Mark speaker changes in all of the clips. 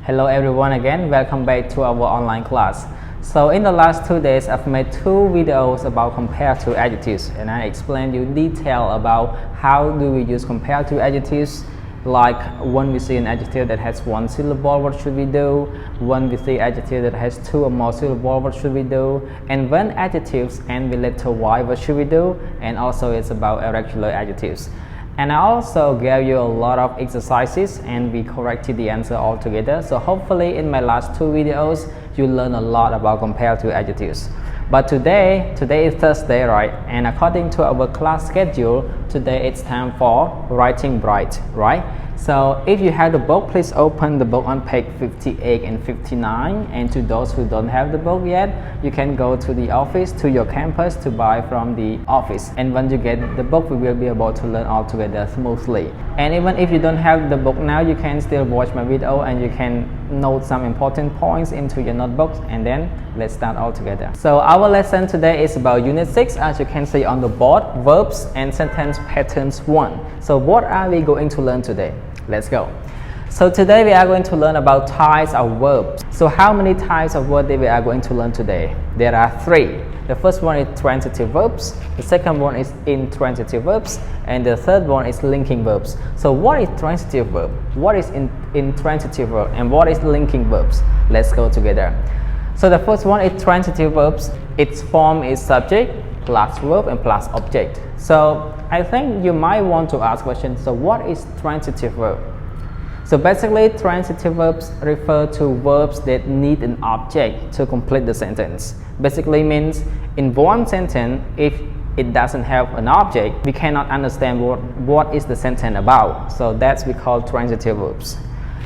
Speaker 1: Hello everyone again, welcome back to our online class. So in the last 2 days, I've made 2 videos about comparative adjectives and I explained you in detail about how do we use comparative adjectives. Like when we see an adjective that has 1 syllable, what should we do? When we see adjective that has 2 or more syllables, what should we do? And when adjectives end with letter Y, what should we do? And also it's about irregular adjectives. And I also gave you a lot of exercises and we corrected the answer all together. So hopefully in my last 2 videos, you learn a lot about comparative adjectives. But today is Thursday, right? And according to our class schedule, today it's time for writing bright, right? So if you have the book, please open the book on page 58 and 59. And to those who don't have the book yet, you can go to the office, to your campus to buy from the office. And when you get the book, we will be able to learn all together smoothly. And even if you don't have the book now, you can still watch my video and you can note some important points into your notebooks, and then let's start all together. So our lesson today is about Unit 6, as you can see on the board, Verbs and Sentence Patterns 1. So what are we going to learn today? Let's go. So today we are going to learn about types of verbs. So how many types of verbs we are going to learn today? There are 3. The first one is transitive verbs, the second one is intransitive verbs, and the third one is linking verbs. So what is transitive verb? What is intransitive verb? And what is linking verbs? Let's go together. So the first one is transitive verbs. Its form is subject plus verb and plus object. So I think you might want to ask questions. So what is transitive verb? So basically, transitive verbs refer to verbs that need an object to complete the sentence. Basically means in one sentence, if it doesn't have an object, we cannot understand what is the sentence about. So that's we call transitive verbs.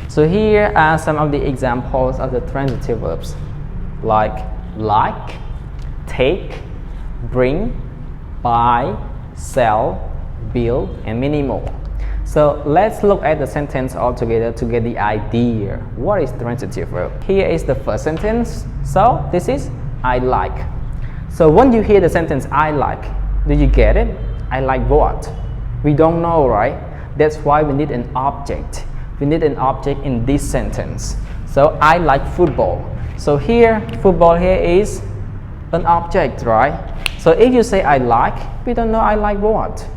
Speaker 1: So here are some of the examples of the transitive verbs, like, take, bring, buy, sell, build, and many more. So let's look at the sentence all together to get the idea. What is transitive verb? Here is the first sentence. So this is I like. So when you hear the sentence I like, do you get it? I like what? We don't know, right? That's why we need an object. We need an object in this sentence. So I like football. So here, football here is an object, right? So if you say I like, we don't know I like what,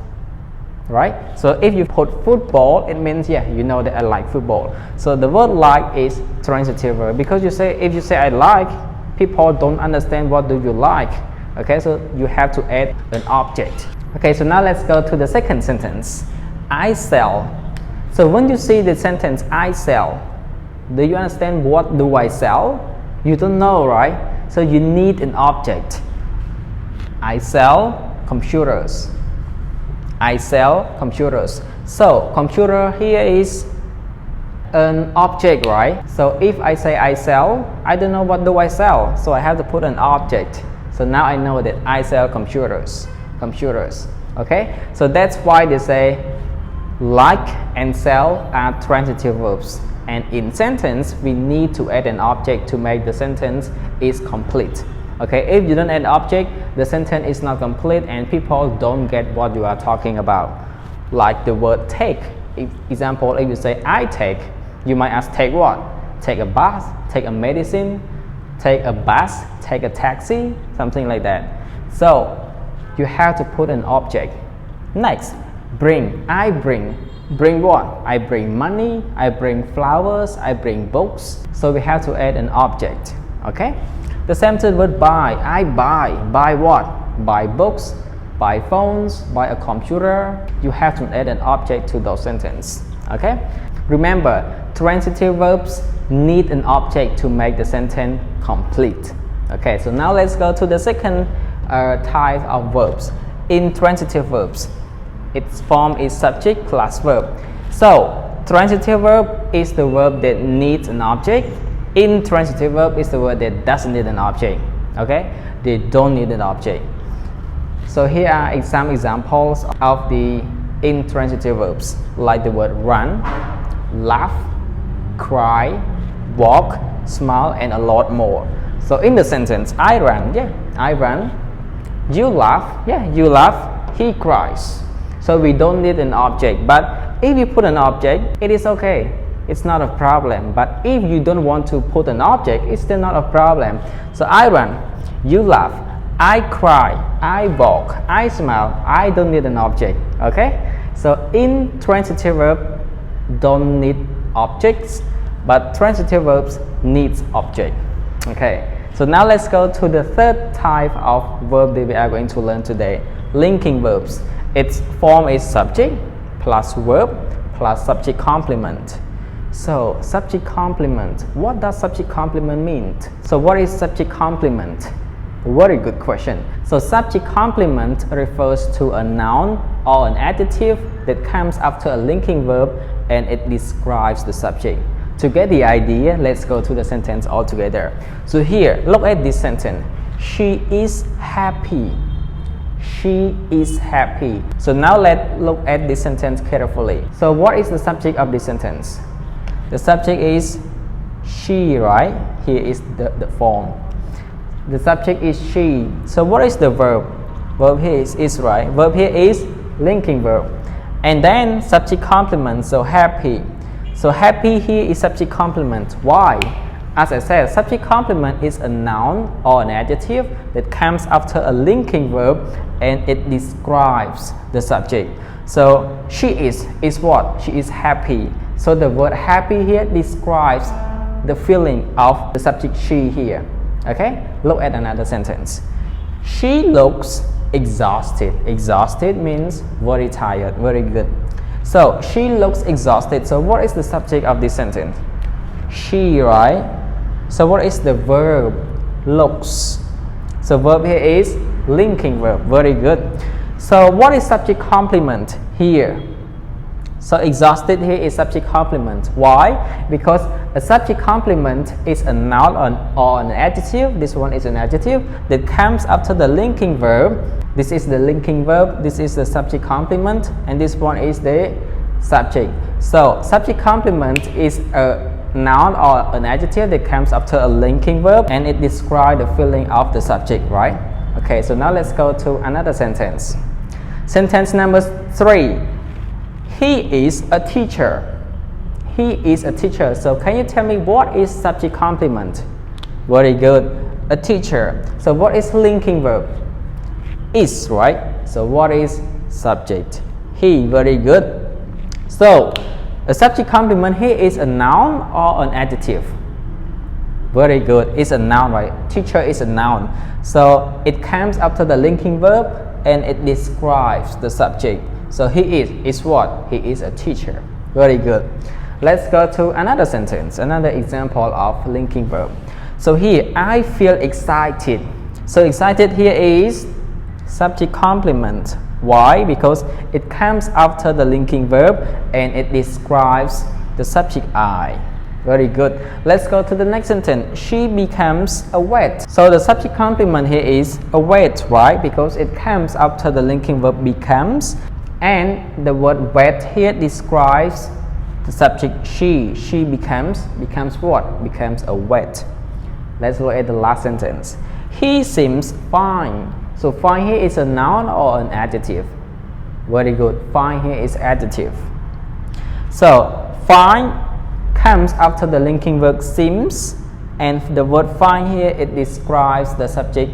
Speaker 1: right? So if you put football, it means yeah, you know that I like football. So the word like is transitive verb, because if you say I like, people don't understand what do you like. Okay, so you have to add an object. Okay, so now let's go to the second sentence. I sell. So when you see the sentence I sell, do you understand what do I sell? You don't know, right? So you need an object. I sell computers. I sell computers. So computer here is an object, right? So if I say I sell, I don't know what do I sell. So I have to put an object. So now I know that I sell computers. Okay? So that's why they say like and sell are transitive verbs. And in sentence, we need to add an object to make the sentence is complete. Okay, if you don't add object, the sentence is not complete and people don't get what you are talking about. Like the word take. Example, if you say I take, you might ask take what? Take a bus, take a medicine, take a bus, take a taxi, something like that. So you have to put an object. Next, bring. I bring. Bring what? I bring money, I bring flowers, I bring books. So we have to add an object. Okay? The same thing with buy. I buy. Buy what? Buy books, buy phones, buy a computer. You have to add an object to those sentences. Okay? Remember, transitive verbs need an object to make the sentence complete. Okay, so now let's go to the second type of verbs. Intransitive verbs. Its form is subject plus verb. So transitive verb is the verb that needs an object. Intransitive verb is the word that doesn't need an object. Okay, they don't need an object. So here are some examples of the intransitive verbs, like the word run, laugh, cry, walk, smile, and a lot more. So in the sentence, I run, yeah, I run. You laugh, yeah, you laugh. He cries. So we don't need an object, but if you put an object, it is okay. it's not a problem. But if you don't want to put an object, it's still not a problem. So I run, you laugh, I cry, I walk, I smile. I don't need an object. Okay? So intransitive verb don't need objects, but transitive verbs needs object. Okay. So now let's go to the third type of verb that we are going to learn today. Linking verbs. Its form is subject plus verb plus subject complement. So subject complement. What does subject complement mean? So what is subject complement? Very good question. So subject complement refers to a noun or an adjective that comes after a linking verb and it describes the subject. To get the idea, let's go to the sentence all together. So here, look at this sentence. She is happy. She is happy. So now let's look at this sentence carefully. So what is the subject of this sentence? The subject is she, right? Here is the form. The subject is she. So what is the verb? Verb here is right. Verb here is linking verb. And then subject complement, so happy. So happy here is subject complement. Why? As I said, subject complement is a noun or an adjective that comes after a linking verb and it describes the subject. So she is what? She is happy. So the word happy here describes the feeling of the subject she here. Okay? Look at another sentence. She looks exhausted. Exhausted means very tired. Very good. So she looks exhausted. So what is the subject of this sentence? She, right? So what is the verb? Looks. So verb here is linking verb. Very good. So what is subject complement here? So exhausted here is subject complement. Why? Because a subject complement is a noun or an adjective. This one is an adjective that comes after the linking verb. This is the linking verb. This is the subject complement, and this one is the subject. So subject complement is a noun or an adjective that comes after a linking verb, and it describes the feeling of the subject, right? Okay. So now let's go to another sentence. Sentence number 3. He is a teacher. He is a teacher. So can you tell me what is subject complement? Very good. A teacher. So what is linking verb? Is, right? So what is subject? He. Very good. So a subject complement here is a noun or an adjective? Very good. It's a noun, right? Teacher is a noun. So it comes after the linking verb and it describes the subject. So he is what? He is a teacher. Very good. Let's go to another sentence, another example of linking verb. So here, I feel excited. So excited here is subject complement. Why? Because it comes after the linking verb and it describes the subject I. Very good. Let's go to the next sentence. She becomes a wet. So the subject complement here is a wet, right? Because it comes after the linking verb becomes. And the word wet here describes the subject she. She becomes what? Becomes a wet. Let's look at the last sentence. He seems fine. So fine here is a noun or an adjective? Very good. Fine here is adjective. So fine comes after the linking verb seems, and the word fine here, it describes the subject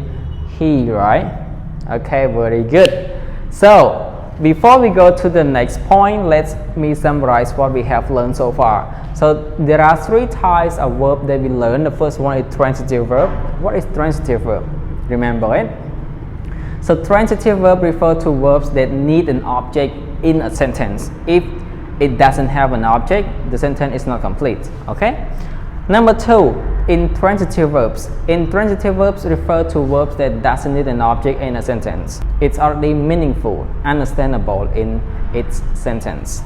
Speaker 1: he, right? Okay, very good. So before we go to the next point, let me summarize what we have learned so far. So there are 3 types of verb that we learned. The first one is transitive verb. What is transitive verb? Remember it? So transitive verb refer to verbs that need an object in a sentence. If it doesn't have an object, the sentence is not complete. Okay? Number 2, intransitive verbs. Intransitive verbs refer to verbs that doesn't need an object in a sentence. It's already meaningful, understandable in its sentence.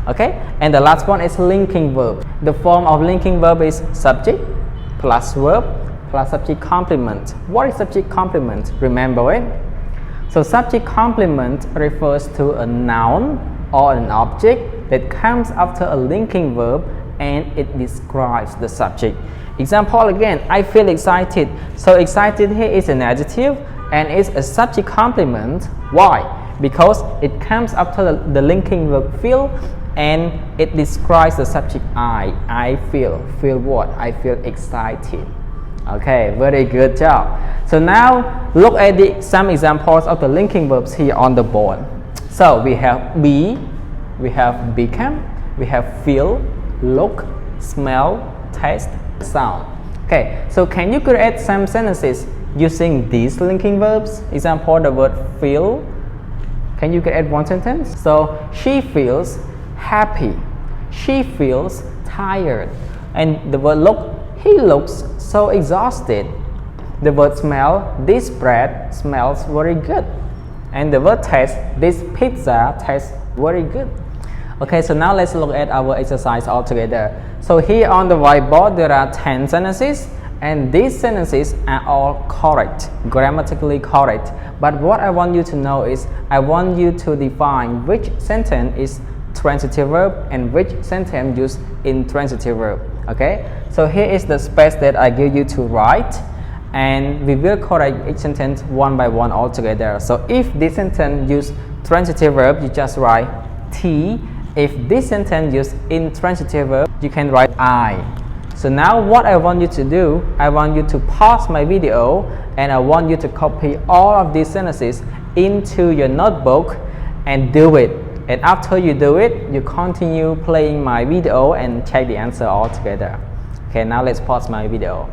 Speaker 1: Okay? And the last one is linking verb. The form of linking verb is subject plus verb plus subject complement. What is subject complement? Remember it? So subject complement refers to a noun or an object that comes after a linking verb and it describes the subject. Example again, I feel excited. So excited here is an adjective and is a subject complement. Why? Because it comes after the linking verb feel and it describes the subject I. I feel. Feel what? I feel excited. Okay, very good job. So now look at some examples of the linking verbs here on the board. So we have be, we have become, we have feel, look, smell, taste, sound. Okay, so can you create some sentences using these linking verbs? Example, the word feel. Can you create one sentence? So she feels happy. She feels tired. And the word look, he looks so exhausted. The word smell, this bread smells very good. And the word taste, this pizza tastes very good. Okay, so now let's look at our exercise all together. So here on the whiteboard there are 10 sentences, and these sentences are all correct, grammatically correct. But what I want you to know is I want you to define which sentence is transitive verb and which sentence use intransitive verb. Okay, so here is the space that I give you to write, and we will correct each sentence one by one all together. So if this sentence use transitive verb, you just write T. If this sentence use intransitive verb, you can write I. So now what I want you to do, I want you to pause my video and I want you to copy all of these sentences into your notebook and do it. And after you do it, you continue playing my video and check the answer all together. Okay, now let's pause my video.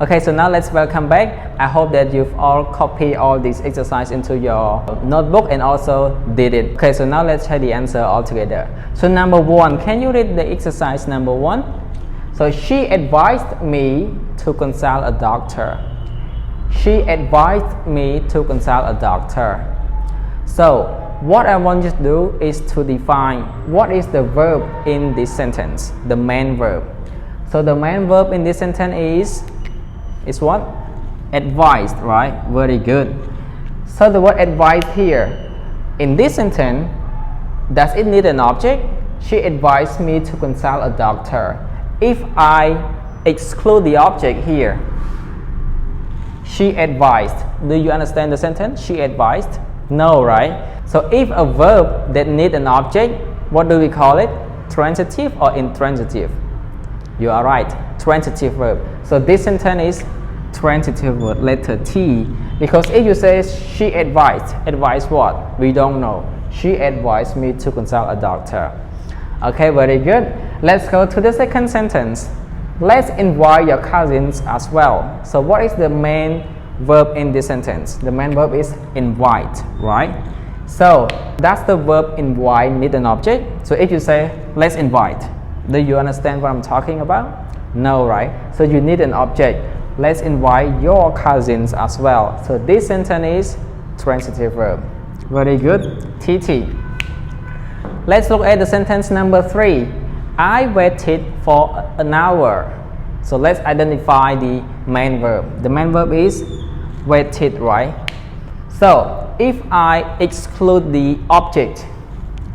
Speaker 1: Okay, so now let's welcome back. I hope that you've all copied all these exercises into your notebook and also did it. Okay, so now let's check the answer all together. So number 1, can you read the exercise number 1? So she advised me to consult a doctor. She advised me to consult a doctor. So what I want you to do is to define what is the verb in this sentence, the main verb. So the main verb in this sentence is what? Advised, right? Very good. So the word advised here, in this sentence, does it need an object? She advised me to consult a doctor. If I exclude the object here, she advised. Do you understand the sentence? She advised? No, right? So if a verb that needs an object, what do we call it? Transitive or intransitive? You are right, transitive verb. So this sentence is transitive verb, letter T. Because if you say she advised what? We don't know. She advised me to consult a doctor. Okay, very good. Let's go to the second sentence. Let's invite your cousins as well. So what is the main verb in this sentence? The main verb is invite, right? So does the verb invite need an object? So if you say let's invite, do you understand what I'm talking about? No, right? So you need an object. Let's invite your cousins as well. So this sentence is transitive verb. Very good. TT. Let's look at the sentence number 3. I waited for an hour. So let's identify the main verb. The main verb is waited, right? So if I exclude the object,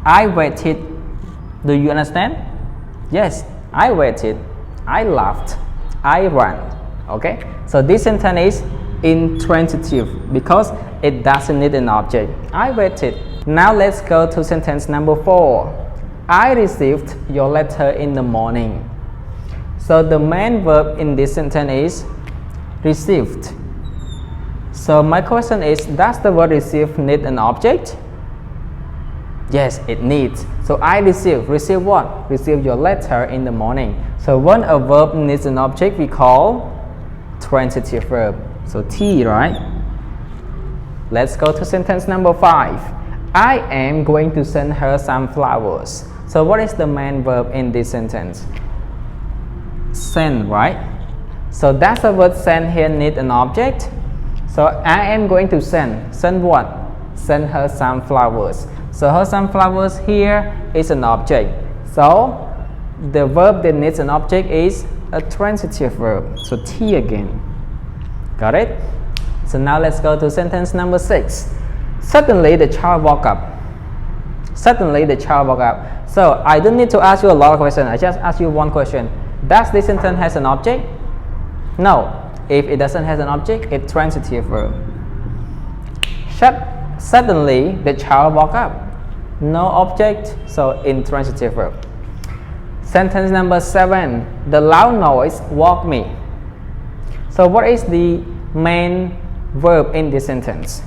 Speaker 1: I waited, do you understand? Yes, I waited, I laughed, I ran. Okay, so this sentence is intransitive because it doesn't need an object. I waited. Now let's go to sentence number 4. I received your letter in the morning. So the main verb in this sentence is received. So my question is, does the word receive need an object? Yes, it needs. So I receive what? Receive your letter in the morning. So when a verb needs an object, we call transitive verb. So T, right? Let's go to sentence number 5. I am going to send her some flowers. So what is the main verb in this sentence? Send, right? So does the word send here need an object? So I am going to send. Send what? Send her some flowers. So her some flowers here is an object. So the verb that needs an object is a transitive verb. So T again. Got it? So now let's go to sentence number 6. Suddenly the child woke up. Suddenly the child woke up. So I don't need to ask you a lot of questions. I just ask you one question. Does this sentence has an object? No. If it doesn't have an object, it's transitive verb. Suddenly the child woke up. no object, so intransitive verb. Sentence number 7. The loud noise woke me. So what is the main verb in this sentence?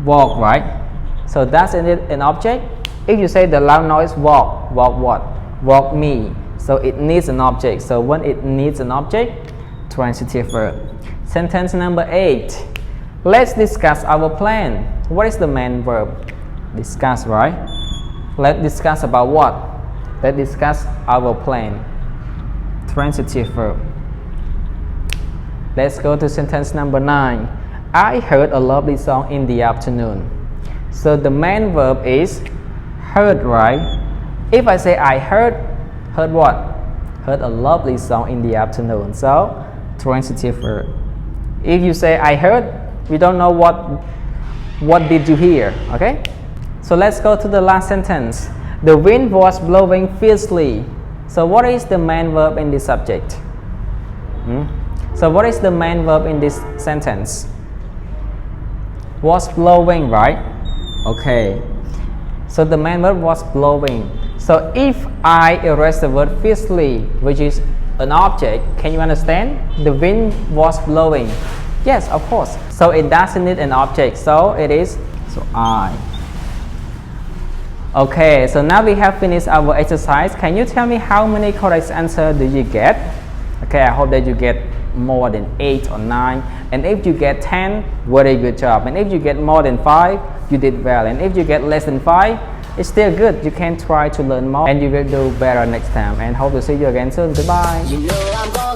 Speaker 1: Woke, right? So that's in it an object. If you say the loud noise woke what? Woke me. So it needs an object. So when it needs an object, transitive verb. Sentence number 8. Let's discuss our plan. What is the main verb? Discuss, right? Let's discuss about what? Let's discuss our plan. Transitive verb. Let's go to sentence number 9. I heard a lovely song in the afternoon. So the main verb is heard, right? If I say I heard what? Heard a lovely song in the afternoon. So transitive verb. If you say I heard, we don't know what did you hear, okay? So let's go to the last sentence. The wind was blowing fiercely. So what is the main verb in this subject? So what is the main verb in this sentence? Was blowing, right? Okay. So the main verb was blowing. So if I erase the word fiercely, which is an object, can you understand? The wind was blowing. Yes, of course. So it doesn't need an object. So it is, so I. Okay, so now we have finished our exercise. Can you tell me how many correct answers do you get? Okay, I hope that you get more than 8 or 9. And if you get 10, very good job. And if you get more than 5, you did well. And if you get less than 5, it's still good. You can try to learn more and you will do better next time. And hope to see you again soon. Goodbye. You know